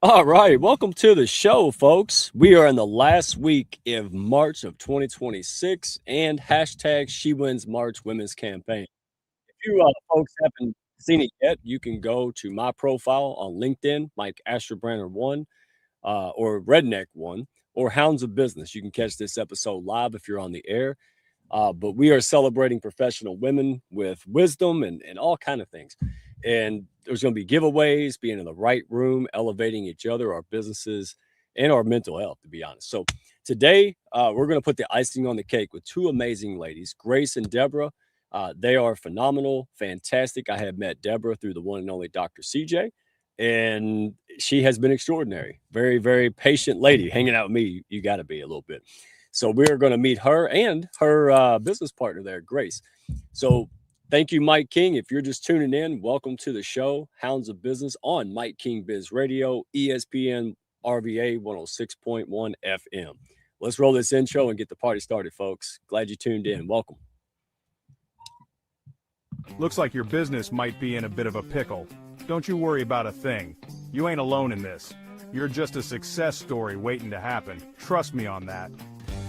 All right, welcome to the show, folks. We are in the last week of March of 2026 and hashtag She Wins March Women's Campaign. If you folks haven't seen it yet, you can go to my profile on LinkedIn, Mike Asherbrander one, or Redneck one, or Hounds of Business. You can catch this episode live if you're on the air. But we are celebrating professional women with wisdom and all kind of things. And there's going to be giveaways, being in the right room, elevating each other, our businesses, and our mental health, to be honest. So today, we're going to put the icing on the cake with two amazing ladies, Grace and Deborah. They are phenomenal, fantastic. I have met Deborah through the one and only Dr. CJ, and she has been extraordinary. Very, very patient lady. Hanging out with me, you got to be a little bit. So we're going to meet her and her business partner there, Grace. So thank you, Mike King. If you're just tuning in, welcome to the show, Hounds of Business on Mike King Biz Radio, ESPN RVA 106.1 FM. Let's roll this intro and get the party started, folks. Glad you tuned in. Welcome. Looks like your business might be in a bit of a pickle. Don't you worry about a thing. You ain't alone in this. You're just a success story waiting to happen. Trust me on that.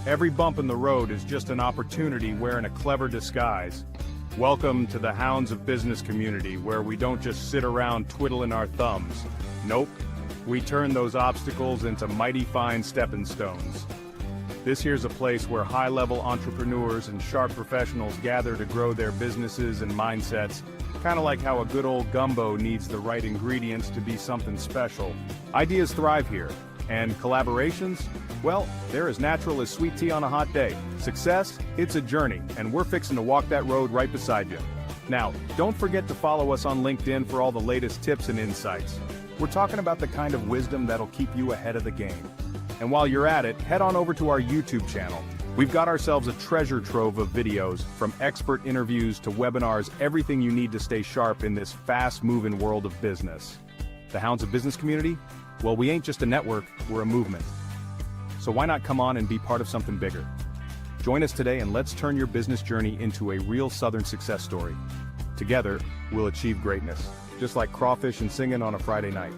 Every bump in the road is just an opportunity wearing a clever disguise. Welcome to the Hounds of Business community, where we don't just sit around twiddling our thumbs. Nope, we turn those obstacles into mighty fine stepping stones. This here's a place where high-level entrepreneurs and sharp professionals gather to grow their businesses and mindsets, kind of like how a good old gumbo needs the right ingredients to be something special. Ideas thrive here. And collaborations? Well, they're as natural as sweet tea on a hot day. Success? It's a journey, and we're fixing to walk that road right beside you. Now, don't forget to follow us on LinkedIn for all the latest tips and insights. We're talking about the kind of wisdom that'll keep you ahead of the game. And while you're at it, head on over to our YouTube channel. We've got ourselves a treasure trove of videos, from expert interviews to webinars, everything you need to stay sharp in this fast-moving world of business. The Hounds of Business community? Well, we ain't just a network, we're a movement. So why not come on and be part of something bigger? Join us today and let's turn your business journey into a real Southern success story. Together, we'll achieve greatness, just like crawfish and singing on a Friday night.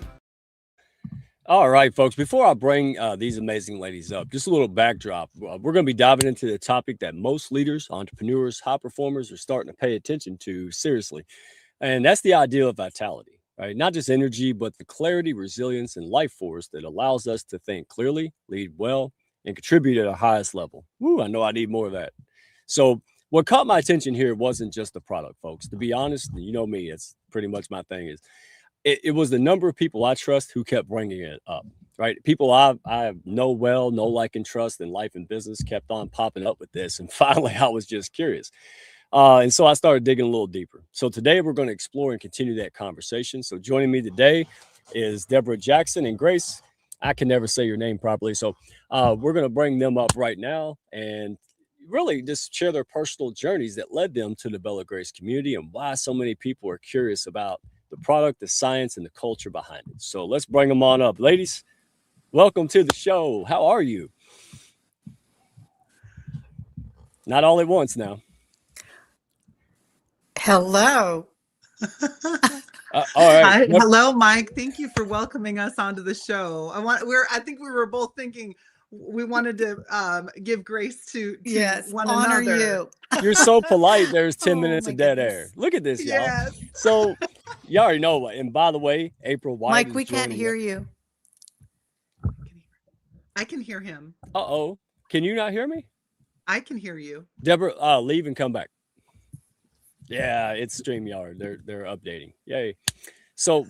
All right, folks, before I bring these amazing ladies up, just a little backdrop. We're going to be diving into the topic that most leaders, entrepreneurs, high performers are starting to pay attention to seriously. And that's the ideal of vitality. Right? Not just energy, but the clarity, resilience, and life force that allows us to think clearly, lead well, and contribute at our highest level. Woo, I know I need more of that. So what caught my attention here wasn't just the product, folks. To be honest, you know me, it's pretty much my thing is it was the number of people I trust who kept bringing it up, right? People I know well, know, like, and trust in life and business kept on popping up with this. And finally, I was just curious. And so I started digging a little deeper. So today we're going to explore and continue that conversation. So joining me today is Deborah Jackson and Grace. I can never say your name properly. So we're going to bring them up right now and really just share their personal journeys that led them to the Bella Grace community and why so many people are curious about the product, the science, and the culture behind it. So let's bring them on up. Ladies, welcome to the show. How are you? Not all at once now. Hello. All right. Hi. Hello, Mike. Thank you for welcoming us onto the show. I think we were both thinking we wanted to give grace to yes, one honor another. You. You're so polite. There's 10 minutes of dead air. Look at this, y'all. Yes. So you already know what. And by the way, April White. Mike, we can't hear you. I can hear him. Uh-oh. Can you not hear me? I can hear you. Deborah, leave and come back. Yeah, it's StreamYard. They're updating. Yay. So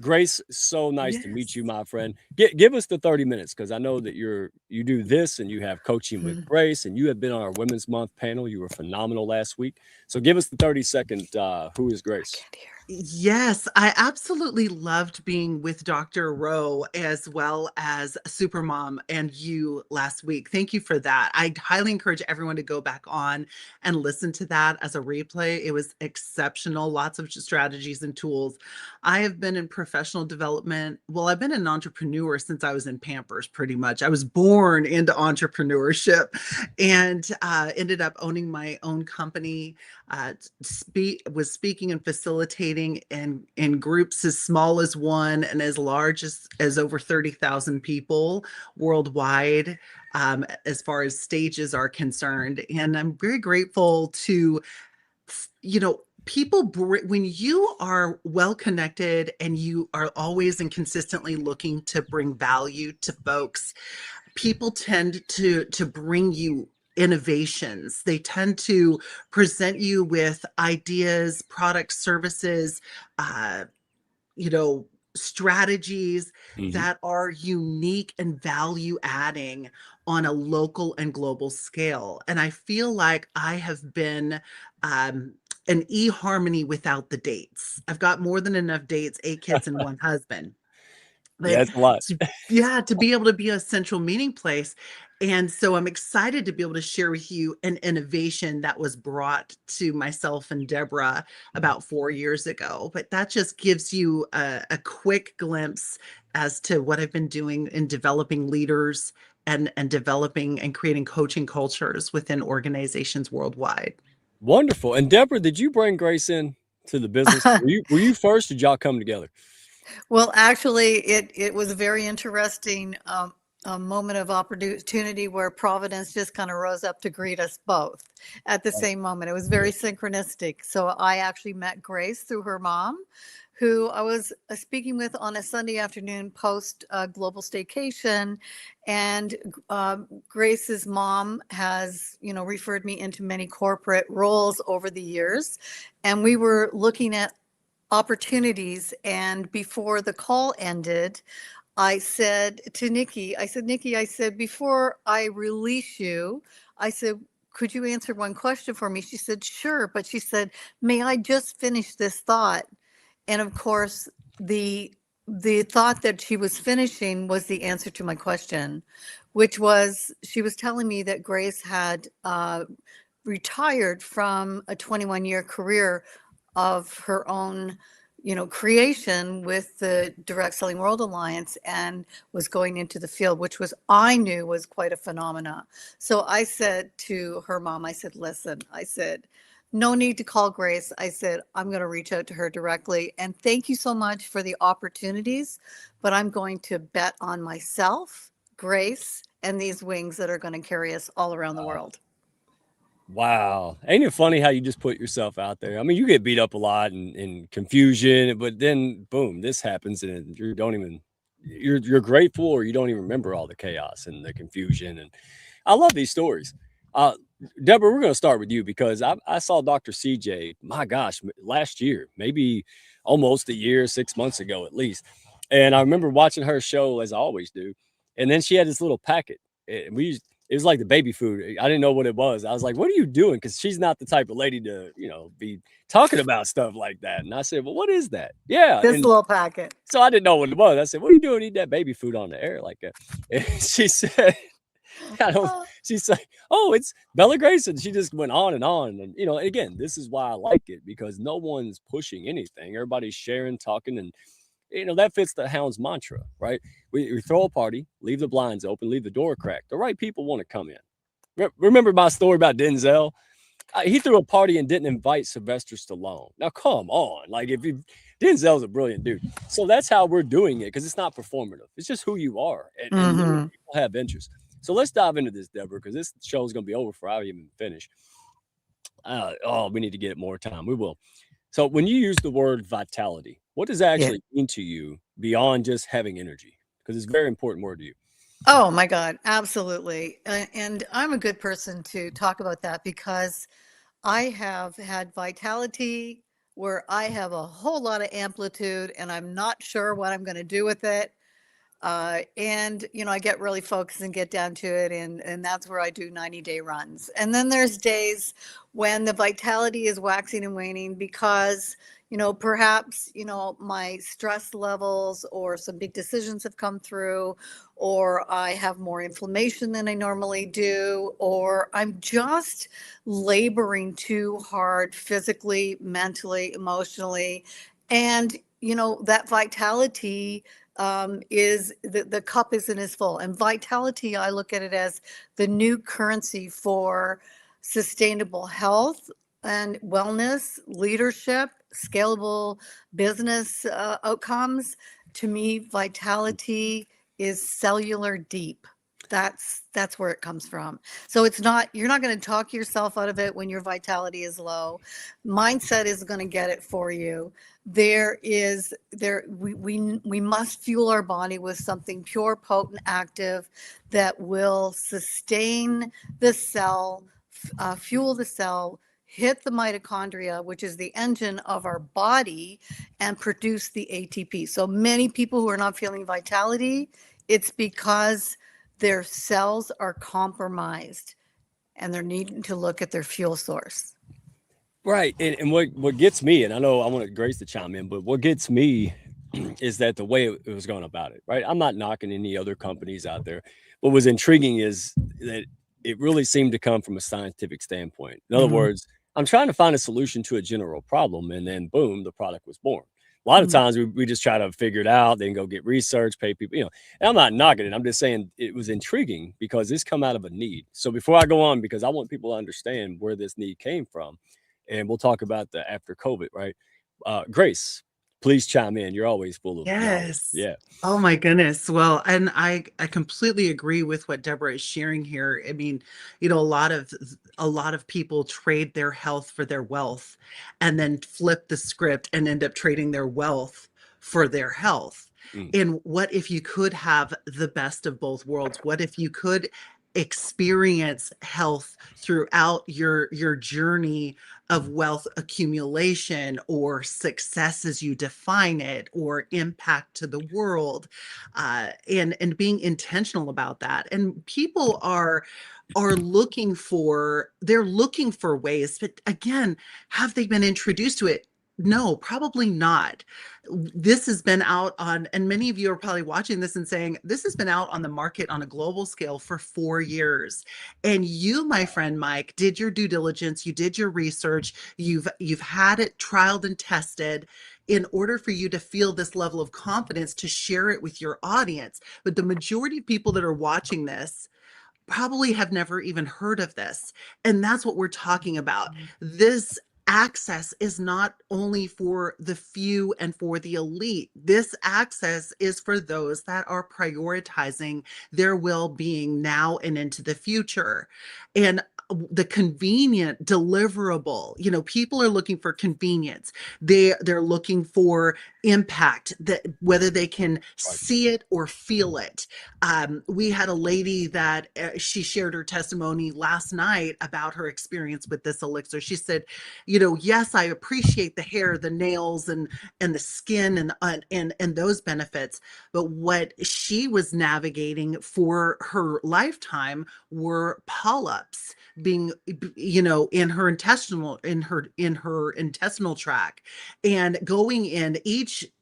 Grace, so nice to meet you, my friend. Give us the 30 minutes, because I know that you do this and you have coaching with Grace, and you have been on our Women's Month panel. You were phenomenal last week. So give us the 30-second who is Grace? I can't hear. Yes, I absolutely loved being with Dr. Rowe as well as Supermom and you last week. Thank you for that. I highly encourage everyone to go back on and listen to that as a replay. It was exceptional. Lots of strategies and tools. I have been in professional development. Well, I've been an entrepreneur since I was in Pampers, pretty much. I was born into entrepreneurship and ended up owning my own company, was speaking and facilitating participating in groups as small as one and as large as over 30,000 people worldwide, as far as stages are concerned. And I'm very grateful to, people when you are well connected and you are always and consistently looking to bring value to folks, people tend to bring you innovations. They tend to present you with ideas, products, services, uh, you know, strategies Mhm. that are unique and value adding on a local and global scale. And I feel like I have been um, an eHarmony without the dates. I've got more than enough dates, 8 kids and one husband. Yeah, But it's a lot. to yeah, to be able to be a central meeting place. And so I'm excited to be able to share with you an innovation that was brought to myself and Deborah about 4 years ago. But that just gives you a quick glimpse as to what I've been doing in developing leaders and developing and creating coaching cultures within organizations worldwide. Wonderful. And Deborah, did you bring Grace in to the business? Were you first, or did y'all come together? Well, actually, it was a very interesting a moment of opportunity where Providence just kind of rose up to greet us both at the Oh, same moment. It was very synchronistic. So I actually met Grace through her mom, who I was speaking with on a Sunday afternoon post global staycation. And Grace's mom has, referred me into many corporate roles over the years. And we were looking at opportunities. And before the call ended, I said to Nikki, Nikki, before I release you, I said, could you answer one question for me? She said, sure. But she said, may I just finish this thought? And of course, the thought that she was finishing was the answer to my question, which was she was telling me that Grace had retired from a 21-year career of her own, creation with the Direct Selling World Alliance, and was going into the field, which was, I knew was quite a phenomena. So I said to her mom, I said, listen, I said, no need to call Grace. I said, I'm going to reach out to her directly. And thank you so much for the opportunities, but I'm going to bet on myself, Grace, and these wings that are going to carry us all around the world. wow. Ain't it funny how you just put yourself out there? I mean, you get beat up a lot and confusion, but then boom, this happens and you don't even you're grateful, or you don't even remember all the chaos and the confusion. And I love these stories. Uh, Deborah, we're going to start with you because I saw Dr. CJ, my gosh, last year, maybe almost a year, 6 months ago at least. And I remember watching her show, as I always do. And then she had this little packet. And it was like the baby food. I didn't know what it was. I was like, what are you doing? Because she's not the type of lady to, be talking about stuff like that. And I said, well, what is that? Yeah. This And little packet. so I didn't know what it was. I said, what are you doing eating that baby food on the air like that? And she said, I don't, she's like, oh, it's Bella Grace. And she just went on and on. And, again, this is why I like it, because no one's pushing anything. Everybody's sharing, talking, and, that fits the Hounds mantra, right? We throw a party, leave the blinds open, leave the door cracked. The right people want to come in. Remember my story about Denzel? He threw a party and didn't invite Sylvester Stallone. Now, come on. Like, Denzel's a brilliant dude. So that's how we're doing it, because it's not performative. It's just who you are. And Mm-hmm. people have interests. So let's dive into this, Deborah, because this show is going to be over before I even finish. We need to get more time. We will. So when you use the word vitality, what does that Yeah. actually mean to you beyond just having energy? Because it's a very important word to you. Oh my God, absolutely. And I'm a good person to talk about that because I have had vitality where I have a whole lot of amplitude and I'm not sure what I'm going to do with it. And I get really focused and get down to it, and that's where I do 90-day runs. And then there's days when the vitality is waxing and waning because perhaps my stress levels or some big decisions have come through, or I have more inflammation than I normally do, or I'm just laboring too hard physically, mentally, emotionally. And that vitality is the cup isn't as full. And vitality, I look at it as the new currency for sustainable health and wellness, leadership, scalable business outcomes, to me, vitality is cellular deep. That's where it comes from. So you're not going to talk yourself out of it when your vitality is low. Mindset is going to get it for you. We must fuel our body with something pure, potent, active that will sustain the cell, fuel the cell, hit the mitochondria, which is the engine of our body, and produce the ATP. So many people who are not feeling vitality, it's because their cells are compromised and they're needing to look at their fuel source. Right. And what gets me, and I know I want Grace to chime in, but what gets me is that the way it was going about it, right? I'm not knocking any other companies out there. What was intriguing is that it really seemed to come from a scientific standpoint. In other words, I'm trying to find a solution to a general problem, and then boom, the product was born. A lot of times we just try to figure it out, then go get research, pay people, and I'm not knocking it. I'm just saying it was intriguing because this come out of a need. So before I go on, because I want people to understand where this need came from, and we'll talk about the after COVID, right? Grace, please chime in. You're always full of knowledge. Yes. Yeah. Oh my goodness. Well, and I completely agree with what Deborah is sharing here. I mean, a lot of people trade their health for their wealth and then flip the script and end up trading their wealth for their health. And what if you could have the best of both worlds? What if you could experience health throughout your journey of wealth accumulation or success as you define it, or impact to the world, and being intentional about that. And people are looking for ways, but again, have they been introduced to it? No, probably not. This has been out on, and many of you are probably watching this and saying, this has been out on the market on a global scale for 4 years. And you, my friend Mike, did your due diligence, you did your research, you've had it trialed and tested in order for you to feel this level of confidence to share it with your audience. But the majority of people that are watching this probably have never even heard of this. And that's what we're talking about. This access is not only for the few and for the elite. This access is for those that are prioritizing their well-being now and into the future. And the convenient deliverable, people are looking for convenience. They're looking for impact, that whether they can see it or feel it. We had a lady that she shared her testimony last night about her experience with this elixir. She said, yes, I appreciate the hair, the nails, and the skin and those benefits, but what she was navigating for her lifetime were polyps being, in her intestinal tract, and going in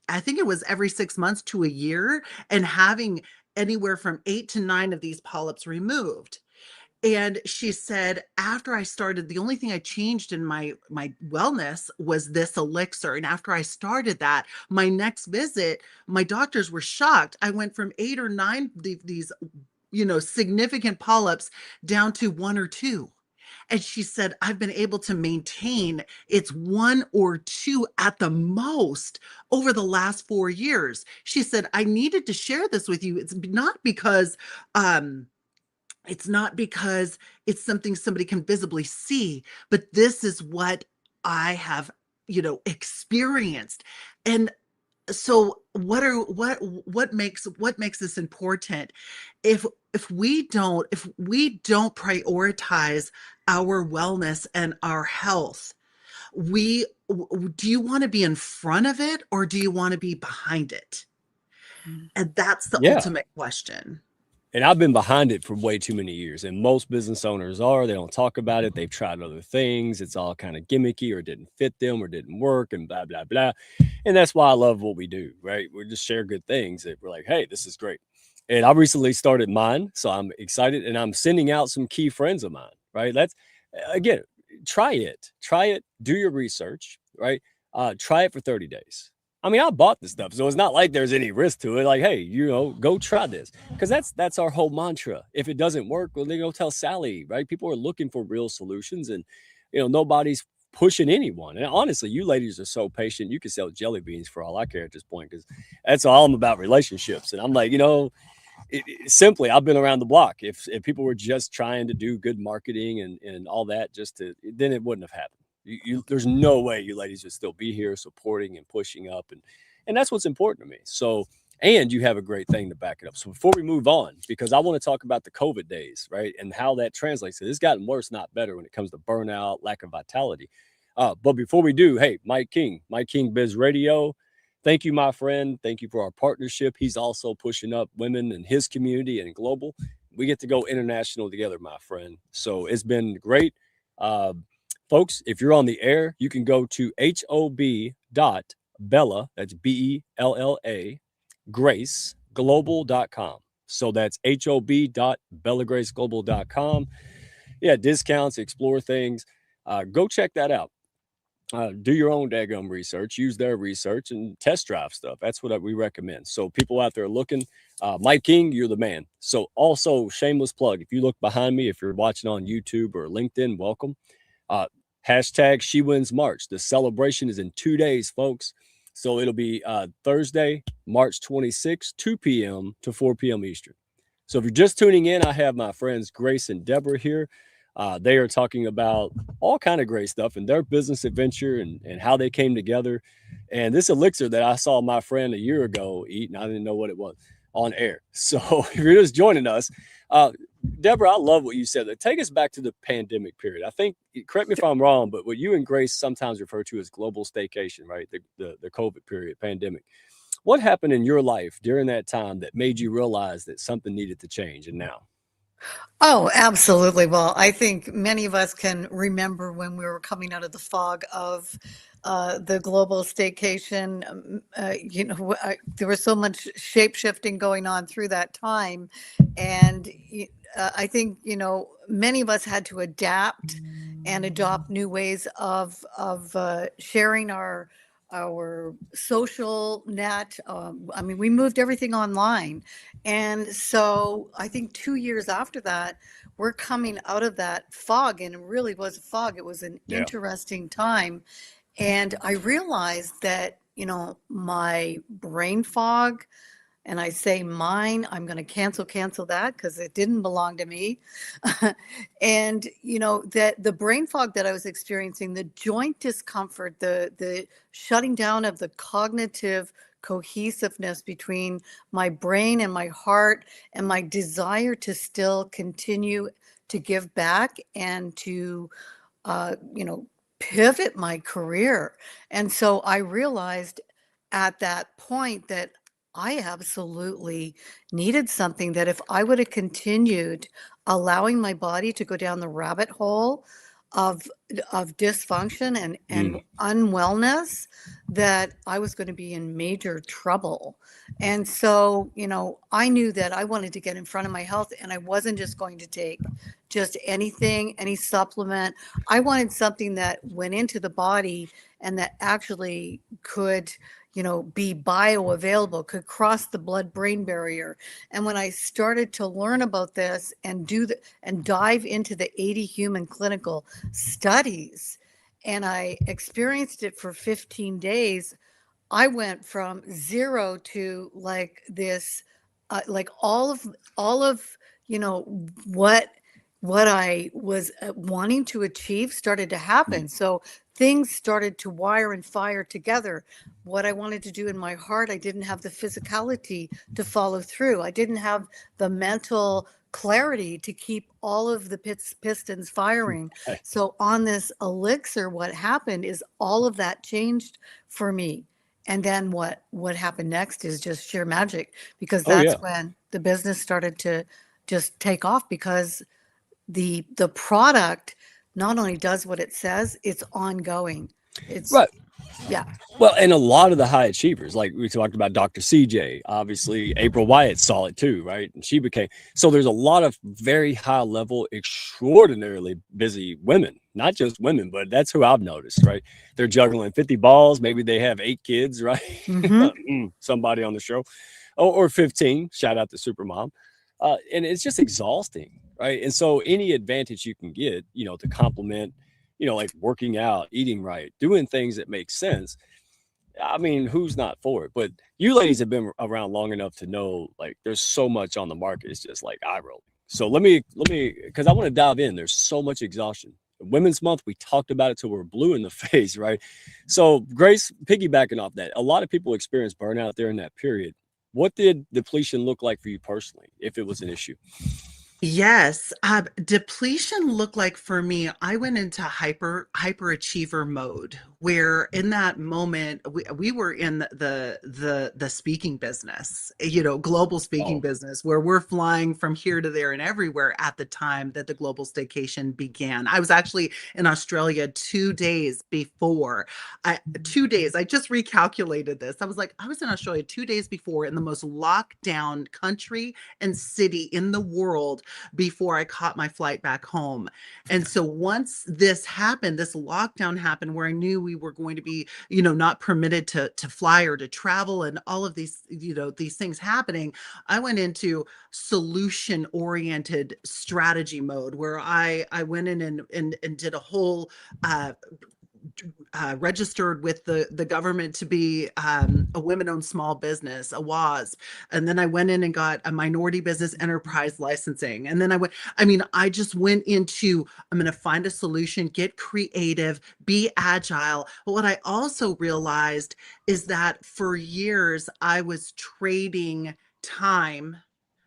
I think it was every 6 months to a year, and having anywhere from 8 to 9 of these polyps removed. And she said, after I started, the only thing I changed in my wellness was this elixir. And after I started that, my next visit, my doctors were shocked. I went from 8 or 9 these significant polyps down to 1 or 2. And she said, I've been able to maintain it's 1 or 2 at the most over the last 4 years. She said, I needed to share this with you. It's not because it's something somebody can visibly see, but this is what I have, experienced. And so what makes this important? If we don't prioritize our wellness and our health, do you want to be in front of it, or do you want to be behind it? And that's the ultimate question. And I've been behind it for way too many years. And most business owners they don't talk about it. They've tried other things. It's all kind of gimmicky, or didn't fit them, or didn't work, and blah, blah, blah. And that's why I love what we do, right? We just share good things that we're like, hey, this is great. And I recently started mine, so I'm excited, and I'm sending out some key friends of mine, right? That's, again, try it, do your research, right? Try it for 30 days. I mean, I bought this stuff, so it's not like there's any risk to it. Like, hey, go try this, because that's our whole mantra. If it doesn't work, well, then go tell Sally, right? People are looking for real solutions, and nobody's pushing anyone. And honestly, you ladies are so patient. You can sell jelly beans for all I care at this point, because that's all I'm about, relationships. And I'm like, simply, I've been around the block. If people were just trying to do good marketing and all that, then it wouldn't have happened. There's no way you ladies would still be here supporting and pushing up, and that's what's important to me. So, and you have a great thing to back it up. So before we move on, because I want to talk about the COVID days, right, and how that translates. It's gotten worse, not better, when it comes to burnout, lack of vitality. But before we do, hey, Mike King Biz Radio, thank you, my friend. Thank you for our partnership. He's also pushing up women in his community and global. We get to go international together, my friend. So it's been great. Folks, if you're on the air, you can go to hob.bella, that's BELLA, graceglobal.com. So that's hob.bellagraceglobal.com. Yeah, discounts, explore things. Go check that out. Do your own daggum research, use their research, and test drive stuff. That's what we recommend. So people out there looking, Mike King, you're the man. So also, shameless plug, if you look behind me, if you're watching on YouTube or LinkedIn, welcome. Hashtag She Wins March. The celebration is in 2 days, folks. So it'll be Thursday, March 26th, 2 p.m. to 4 p.m. Eastern. So if you're just tuning in, I have my friends Grace and Deborah here. They are talking about all kind of great stuff and their business adventure and how they came together. And this elixir that I saw my friend a year ago eat, and I didn't know what it was, on air. So if you're just joining us, Deborah, I love what you said. Take us back to the pandemic period. I think, correct me if I'm wrong, but what you and Grace sometimes refer to as global staycation, right? The COVID period, pandemic. What happened in your life during that time that made you realize that something needed to change, and now? Oh, absolutely. Well, I think many of us can remember when we were coming out of the fog of the global staycation. There was so much shape shifting going on through that time. And I think, many of us had to adapt and adopt new ways of sharing our social net. We moved everything online. And so I think 2 years after that, we're coming out of that fog, and it really was a fog. It was an interesting time. And I realized that, my brain fog, and I say mine, I'm going to cancel that because it didn't belong to me. And, that the brain fog that I was experiencing, the joint discomfort, the shutting down of the cognitive cohesiveness between my brain and my heart, and my desire to still continue to give back and to, pivot my career. And so I realized at that point that I absolutely needed something, that if I would have continued allowing my body to go down the rabbit hole of dysfunction and unwellness, that I was going to be in major trouble. And so, I knew that I wanted to get in front of my health, and I wasn't just going to take just anything, any supplement. I wanted something that went into the body and that actually could, be bioavailable, could cross the blood-brain barrier. And when I started to learn about this and dive into the 80 human clinical studies, and I experienced it for 15 days, I went from zero to like this, like all of what I was wanting to achieve started to happen. So things started to wire and fire together. What I wanted to do in my heart, I didn't have the physicality to follow through. I didn't have the mental clarity to keep all of the pistons firing. So on this elixir, what happened is all of that changed for me. And then what happened next is just sheer magic, because that's when the business started to just take off, because the product not only does what it says, it's ongoing. It's right. Yeah. Well, and a lot of the high achievers, like we talked about Dr. CJ, obviously April Wyatt saw it too, right? And she became, so there's a lot of very high level, extraordinarily busy women, not just women, but that's who I've noticed, right? They're juggling 50 balls. Maybe they have 8 kids, right? Somebody on the show, or 15, shout out to Supermom. And it's just exhausting, right? And so any advantage you can get, to complement, like working out, eating right, doing things that make sense. I mean, who's not for it? But you ladies have been around long enough to know, like, there's so much on the market. It's just like eye rolling. So because I want to dive in. There's so much exhaustion. Women's Month, we talked about it till we're blue in the face, right? So, Grace, piggybacking off that, a lot of people experience burnout during that period. What did depletion look like for you personally, if it was an issue? Yes, depletion looked like for me, I went into hyperachiever mode where in that moment we were in the speaking business, global speaking Oh, business where we're flying from here to there and everywhere at the time that the global staycation began. I was actually in Australia 2 days before. 2 days. I just recalculated this. I was in Australia 2 days before in the most locked down country and city in the world before I caught my flight back home. And so once this happened, this lockdown happened where I knew we were going to be, not permitted to fly or to travel and all of these, these things happening, I went into solution oriented strategy mode where I went in and did a whole registered with the government to be a women-owned small business, a WASP, and then I went in and got a minority business enterprise licensing, and then I just went into I'm going to find a solution, get creative, be agile. But what I also realized is that for years I was trading time,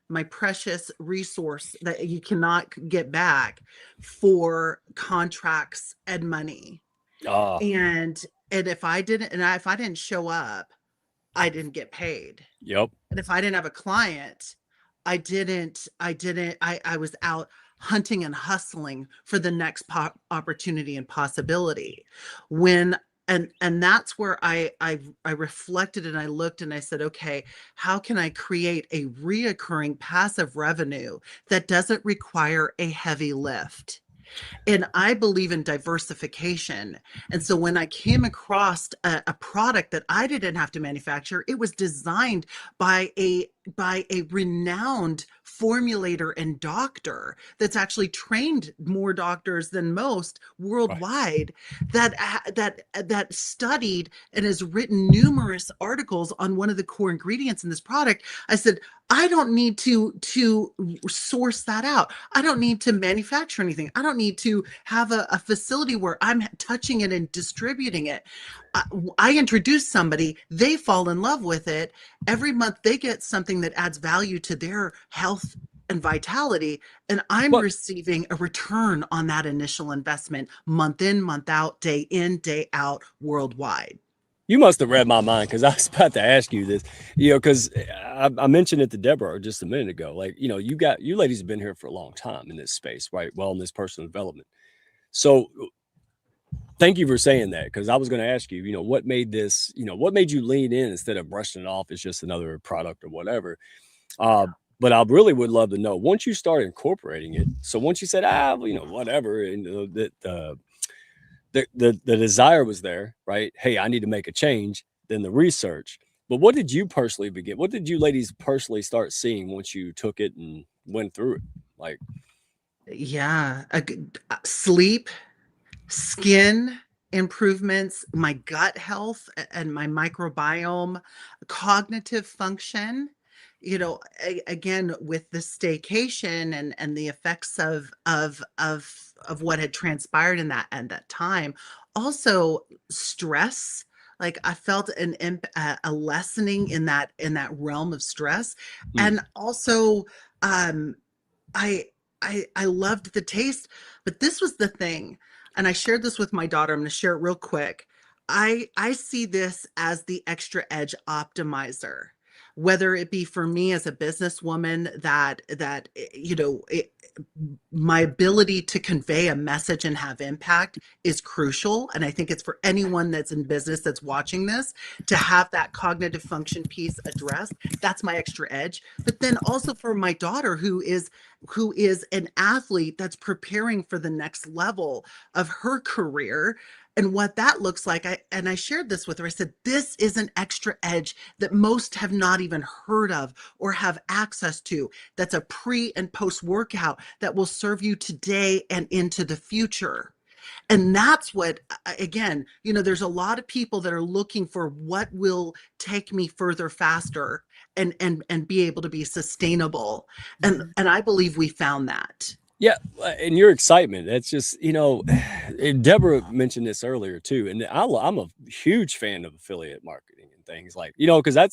my precious resource that you cannot get back, for contracts and money. ah, And if I didn't show up, I didn't get paid. yep. And if I didn't have a client, I was out hunting and hustling for the next opportunity and possibility. When and that's where I reflected and I looked and I said, okay, how can I create a reoccurring passive revenue that doesn't require a heavy lift? And I believe in diversification. And so when I came across a product that I didn't have to manufacture, it was designed by a renowned formulator and doctor that's actually trained more doctors than most Right. worldwide, that studied and has written numerous articles on one of the core ingredients in this product. I said, I don't need to source that out. I don't need to manufacture anything. I don't need to have a facility where I'm touching it and distributing it. I introduce somebody, they fall in love with it. Every month they get something that adds value to their health and vitality, and I'm But receiving a return on that initial investment month in, month out, day in, day out, worldwide. you must have read my mind because I was about to ask you this, because I mentioned it to Deborah just a minute ago. Like, you ladies have been here for a long time in this space, right? Wellness, personal development. So thank you for saying that because I was going to ask you, what made this, what made you lean in instead of brushing it off as just another product or whatever. Uh, but I really would love to know once you start incorporating it. So once you said, whatever, and that the desire was there, right? Hey, I need to make a change. Then the research. But what did you personally begin? What did you ladies personally start seeing once you took it and went through it? Like, Yeah, sleep, skin improvements, my gut health and my microbiome, cognitive function. Again, with the staycation and the effects of what had transpired in that time, also stress. Like I felt a lessening in that realm of stress, hmm, and also um, I I loved the taste, but this was the thing, and I shared this with my daughter. I'm going to share it real quick. I see this as the extra edge optimizer, whether it be for me as a businesswoman my ability to convey a message and have impact is crucial, and I think it's for anyone that's in business that's watching this to have that cognitive function piece addressed. That's my extra edge. But then also for my daughter who is an athlete that's preparing for the next level of her career and what that looks like. I shared this with her. I said, this is an extra edge that most have not even heard of or have access to. That's a pre and post workout that will serve you today and into the future. And that's what, again, there's a lot of people that are looking for what will take me further faster and be able to be sustainable. And I believe we found that. Yeah, and your excitement, that's just, and Deborah mentioned this earlier too, and I'm a huge fan of affiliate marketing and things like, because that,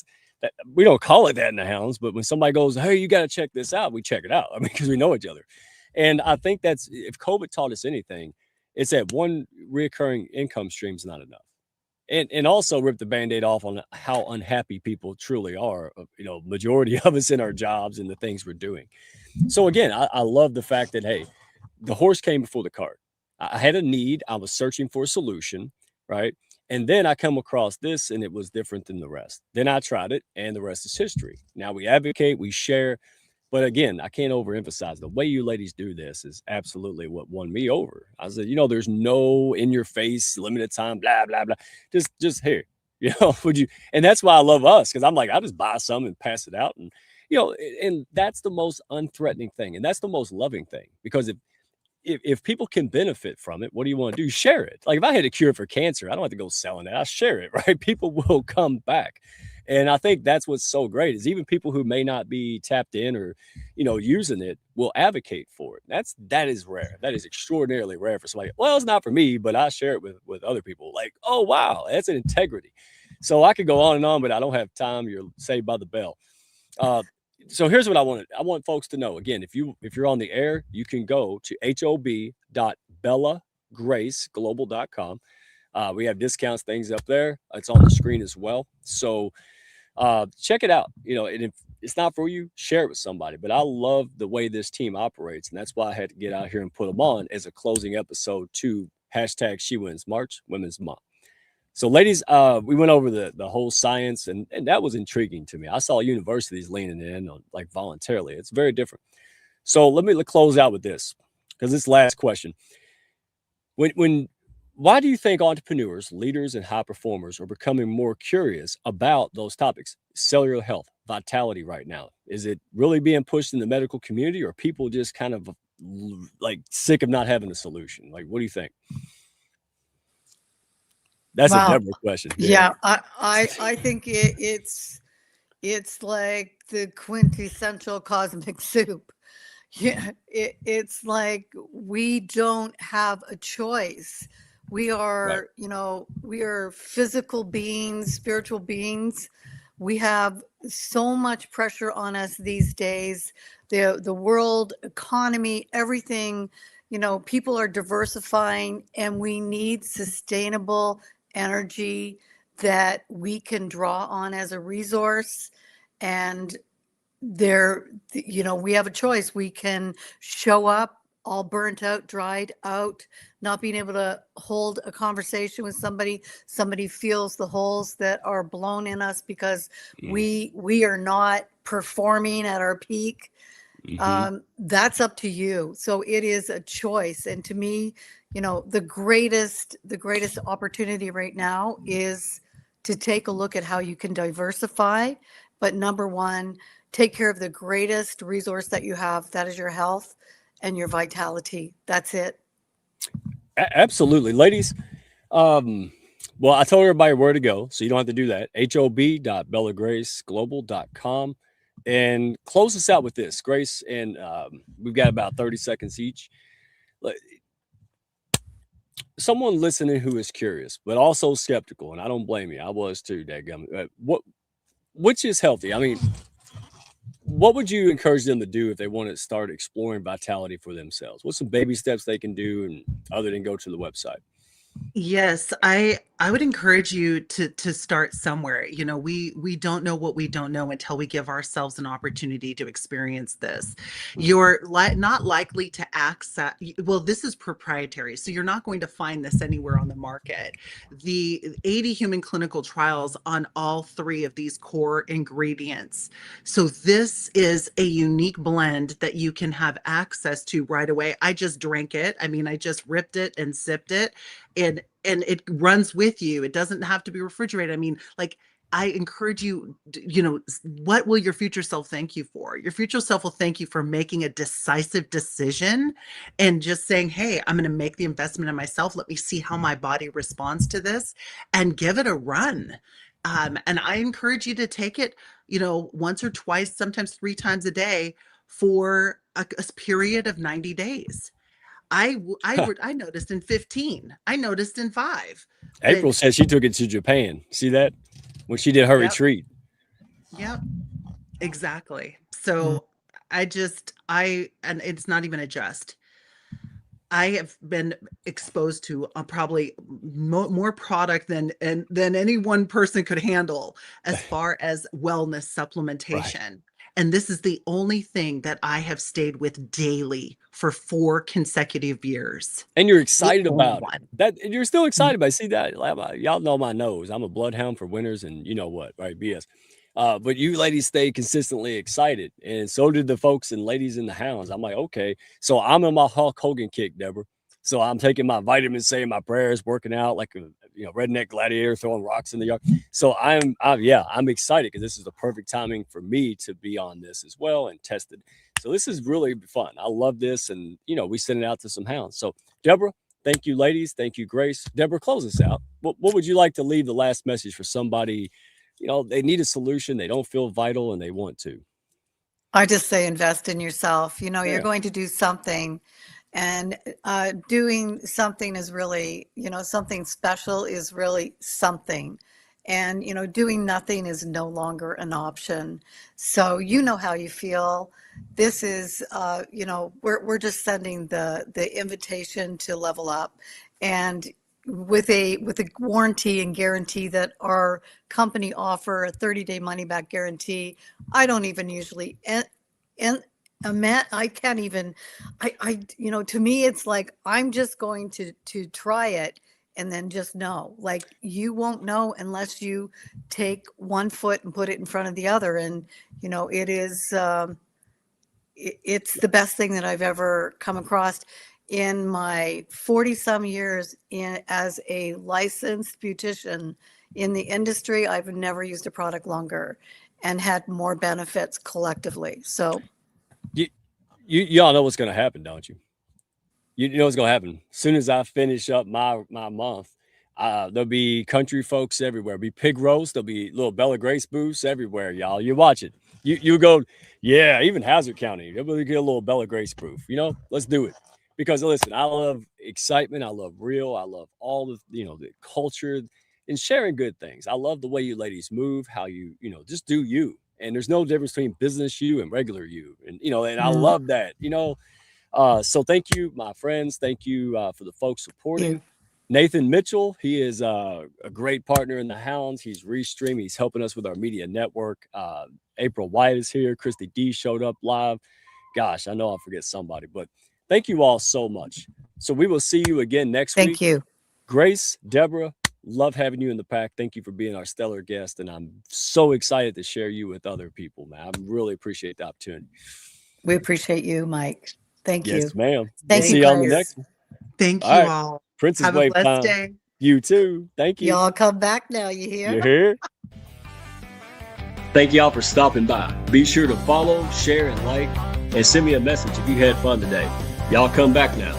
we don't call it that in the Hounds, but when somebody goes, hey, you got to check this out, we check it out. I mean, because we know each other. And I think that's, if COVID taught us anything, it's that one recurring income stream is not enough. And also rip the Band-Aid off on how unhappy people truly are, majority of us in our jobs and the things we're doing. So again, I love the fact that, hey, the horse came before the cart. I had a need. I was searching for a solution, right? And then I come across this and it was different than the rest. Then I tried it and the rest is history. Now we advocate, we share. But again, I can't overemphasize the way you ladies do this is absolutely what won me over. I said, there's no in your face, limited time, blah, blah, blah. Just here, would you? And that's why I love us. Cause I'm like, I just buy some and pass it out. And, and that's the most unthreatening thing. And that's the most loving thing, because if people can benefit from it, what do you want to do? Share it. Like if I had a cure for cancer, I don't have to go selling it. I share it, right? People will come back. And I think that's what's so great is even people who may not be tapped in or, using it will advocate for it. That is rare. That is extraordinarily rare for somebody. Well, it's not for me, but I share it with other people. Like, oh, wow, that's an integrity. So I could go on and on, but I don't have time. You're saved by the bell. So here's what I want folks to know. Again, if you're on the air, you can go to hob.bellagraceglobal.com. We have discounts, things up there. It's on the screen as well. So check it out. And if it's not for you, share it with somebody. But I love the way this team operates. And that's why I had to get out here and put them on as a closing episode to hashtag She Wins March Women's Month. So ladies, we went over the whole science and that was intriguing to me. I saw universities leaning in on like voluntarily. It's very different. So let me close out with this, because this last question. Why do you think entrepreneurs, leaders, and high performers are becoming more curious about those topics? Cellular health, vitality right now. Is it really being pushed in the medical community, or are people just kind of like sick of not having a solution? Like, what do you think? That's a Deborah question. Yeah, I think it's like the quintessential cosmic soup. Yeah, it's like we don't have a choice. We are, Right. We are physical beings, spiritual beings. We have so much pressure on us these days. The world economy, everything, people are diversifying, and we need sustainable energy that we can draw on as a resource. And we have a choice. We can show up all burnt out, dried out, not being able to hold a conversation with somebody feels the holes that are blown in us because we are not performing at our peak. That's up to you. So it is a choice. And to me, the greatest opportunity right now is to take a look at how you can diversify. But number one, take care of the greatest resource that you have. That is your health and your vitality. That's it. Absolutely. Ladies, well, I told everybody where to go, so you don't have to do that. hob.bellagraceglobal.com. And close us out with this, Grace. And we've got about 30 seconds each. Someone listening who is curious, but also skeptical, and I don't blame you. I was too, dadgummit. Which is healthy? I mean, what would you encourage them to do if they want to start exploring vitality for themselves? What's some baby steps they can do, and other than go to the website? Yes, I would encourage you to start somewhere. We don't know what we don't know until we give ourselves an opportunity to experience this. You're not likely to access, well, this is proprietary, so you're not going to find this anywhere on the market. The 80 human clinical trials on all three of these core ingredients. So this is a unique blend that you can have access to right away. I just drank it. I mean, I just ripped it and sipped it. And it runs with you. It doesn't have to be refrigerated. I mean, like, I encourage you, what will your future self thank you for? Your future self will thank you for making a decisive decision and just saying, hey, I'm going to make the investment in myself. Let me see how my body responds to this and give it a run. And I encourage you to take it, once or twice, sometimes 3 times a day for a period of 90 days. I noticed in 15, I noticed in 5. April said she took it to Japan. See that? When she did her retreat. Yep, exactly. So and it's not even a just. I have been exposed to probably more product than any one person could handle as far as wellness supplementation. Right. And this is the only thing that I have stayed with daily for 4 consecutive years. And you're excited about it. That you're still excited about it. See that? Y'all know my nose. I'm a bloodhound for winters and you know what, right? BS. But you ladies stay consistently excited. And so did the folks and ladies in the Hounds. I'm like, okay. So I'm in my Hulk Hogan kick, Deborah. So I'm taking my vitamins, saying my prayers, working out like a redneck gladiator, throwing rocks in the yard. So I'm excited because this is the perfect timing for me to be on this as well and tested. So this is really fun. I love this. And, we send it out to some Hounds. So Deborah, thank you, ladies. Thank you, Grace. Deborah, close us out. What would you like to leave the last message for somebody? They need a solution. They don't feel vital and they want to. I just say invest in yourself. You're going to do something. And doing something is really, something special is really something. And, doing nothing is no longer an option. So how you feel. This is, we're just sending the invitation to level up. And with a warranty and guarantee that our company offer, a 30-day money-back guarantee, I don't even usually I can't even, to me, it's like, I'm just going to try it and then just know, like, you won't know unless you take one foot and put it in front of the other. And, it is, it's the best thing that I've ever come across in my 40 some years as a licensed beautician in the industry. I've never used a product longer and had more benefits collectively. So, y'all know what's going to happen, don't you? You know what's going to happen. As soon as I finish up my month, there'll be country folks everywhere. There'll be pig roast. There'll be little Bella Grace booths everywhere, y'all. You watch it. You go, yeah, even Hazard County. They'll get a little Bella Grace proof. Let's do it. Because, listen, I love excitement. I love real. I love all the, the culture and sharing good things. I love the way you ladies move, how you, just do you. And there's no difference between business you and regular you. And, and I love that, so thank you, my friends. Thank you for the folks supporting. Nathan Mitchell, he is a great partner in the Hounds. He's Restream. He's helping us with our media network. April White is here. Christy D showed up live. Gosh, I know I'll forget somebody, but thank you all so much. So we will see you again next week. Thank you. Grace, Deborah, love having you in the pack. Thank you for being our stellar guest. And I'm so excited to share you with other people, man. I really appreciate the opportunity. We appreciate you, Mike. Thank you. Yes, ma'am. Thank you. See you on the next one. Thank you all. Princess Have Wave a blessed time. day. You too. Thank you. Y'all come back now. You hear? You hear? Thank y'all for stopping by. Be sure to follow, share, and like, and send me a message if you had fun today. Y'all come back now.